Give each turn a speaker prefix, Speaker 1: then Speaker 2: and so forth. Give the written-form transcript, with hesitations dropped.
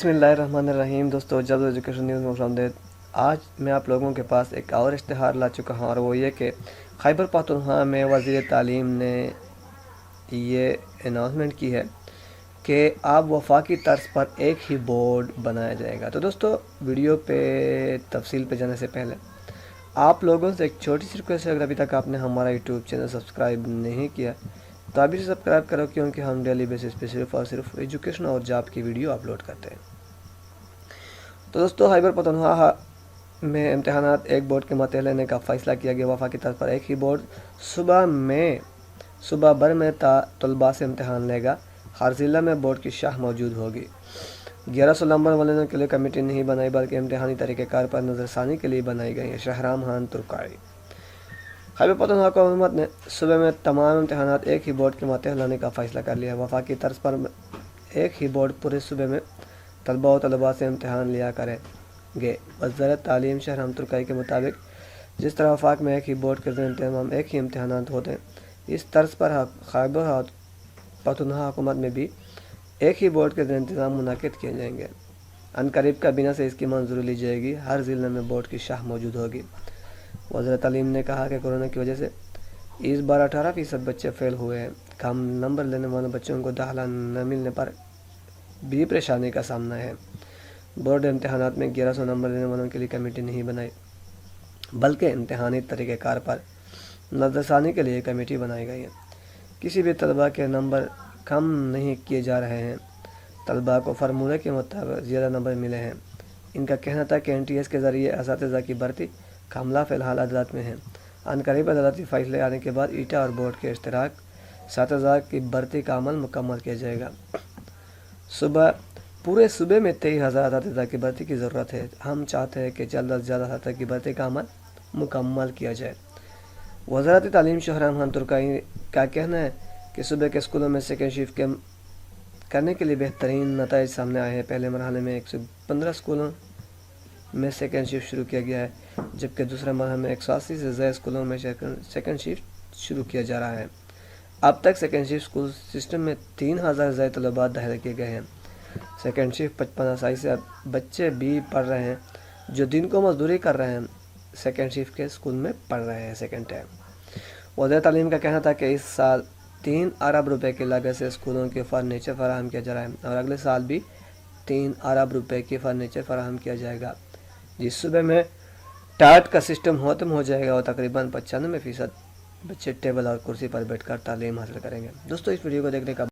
Speaker 1: बिस्मिल्लाहिर्रहमानिर्रहीम। दोस्तों, जब एजुकेशन न्यूज़ में खुशामदीद। आज मैं आप लोगों के पास एक और इश्तिहार ला चुका हूँ और वो ये कि खैबर पख्तूनख्वा में वज़ीर तालीम ने ये अनाउंसमेंट की है कि अब वफाकी तर्ज पर एक ही बोर्ड बनाया जाएगा। तो दोस्तों, वीडियो पे तफसील पे जाने से पहले आप लोगों से एक छोटी सी रिक्वेस्ट है, अगर अभी तक आपने हमारा यूट्यूब चैनल सब्सक्राइब नहीं किया तो अभी से सब्सक्राइब करो, क्योंकि हम डेली बेसिस पे सिर्फ और सिर्फ एजुकेशन और जॉब की वीडियो अपलोड करते हैं। तो दोस्तों, खैबर पख्तूनख्वा में इम्तहानात एक बोर्ड के मत लेने का फ़ैसला किया गया। वफाकी तर्ज पर एक ही बोर्ड सुबह भर में तलबा से इम्तहान लेगा। हर ज़िला में बोर्ड की शाख मौजूद होगी। 1100 नंबर वाले के लिए कमेटी नहीं बनाई, बल्कि इम्तहानी तरीक़ेकार पर नज़रसानी के लिए बनाई गई है। शहराम खान तुर्काई। खैबर पख्तूनख्वा हुकूमत ने सुबह में तमाम इम्तहानात एक ही बोर्ड के मातहत लाने का फ़ैसला कर लिया है। वफाकी तर्ज पर एक ही बोर्ड पूरे सूबे में तलबा व तलबा से इम्तहान लिया करेंगे। वज़ारत तालीम शहराम तुर्काई के मुताबिक जिस तरह वफाक में एक ही बोर्ड के ज़रिए एक ही इम्तहानात होते हैं, इस तर्ज पर खैबर पख्तूनख्वा हुकूमत में भी एक ही बोर्ड के ज़रिए इंतज़ाम मुनाकिद किए जाएंगे। अनकरीब काबीना से इसकी मंजूरी ली जाएगी। हर ज़िले में बोर्ड की शाख मौजूद होगी। वज़ीर तालीम ने कहा कि कोरोना की वजह से इस बार 18% बच्चे फेल हुए हैं। कम नंबर लेने वाले बच्चों को दाखिला न मिलने पर भी परेशानी का सामना है। बोर्ड इम्तहानात में 1100 नंबर लेने वालों के लिए कमेटी नहीं बनाई, बल्कि इम्तहानी तरीक़ेकार पर नज़रसानी के लिए कमेटी बनाई गई है। किसी भी तलबा के नंबर कम नहीं किए जा रहे हैं। तलबा को फार्मूले के मुताबिक ज़्यादा नंबर मिले हैं। इनका कहना था कि NTS के ज़रिए असातिज़ा की भर्ती का मामला फ़िलहाल अदालत में है। अनकरीब अदालती फ़ैसले आने के बाद ईटा और बोर्ड के इश्तराक असातिज़ा की भर्ती का अमल मुकम्मल किया जाएगा। पूरे सूबे में 23,000 असातिज़ा की भर्ती की ज़रूरत है। हम चाहते हैं कि जल्द से जल्द असातिज़ा की भर्ती का अमल मुकम्मल किया जाए। वज़ारत तालीम शहराम खान तुर्काई का कहना है कि सूबे के स्कूलों में सेकेंड शिफ्ट करने के लिए बेहतरीन नताइज सामने आए हैं। पहले मरहले में 115 स्कूलों में सेकेंड शिफ्ट शुरू किया गया है, जबकि दूसरे मरहले में 180 से ज़्यादा स्कूलों में सेकेंड शिफ्ट शुरू किया जा रहा है। अब तक सेकेंड शिफ्ट स्कूल सिस्टम में 3,000 से ज़्यादा तलबा दाखिल किए गए हैं। सेकेंड शिफ्ट 55 से बच्चे भी पढ़ रहे हैं जो दिन को मजदूरी कर रहे हैं, सेकेंड शिफ्ट के स्कूल में पढ़ रहे हैं सेकेंड टाइम। वज़ीर तालीम का कहना था कि इस साल 3 अरब रुपए की लागत से स्कूलों के फर्नीचर फराहम किया जा रहा है और अगले साल भी 3 अरब रुपए की फर्नीचर फराहम किया जाएगा। जिस सूबे में टाट का सिस्टम खत्म हो जाएगा और तकरीबन 95% बच्चे टेबल और कुर्सी पर बैठकर तालीम हासिल करेंगे। दोस्तों, इस वीडियो को देखने का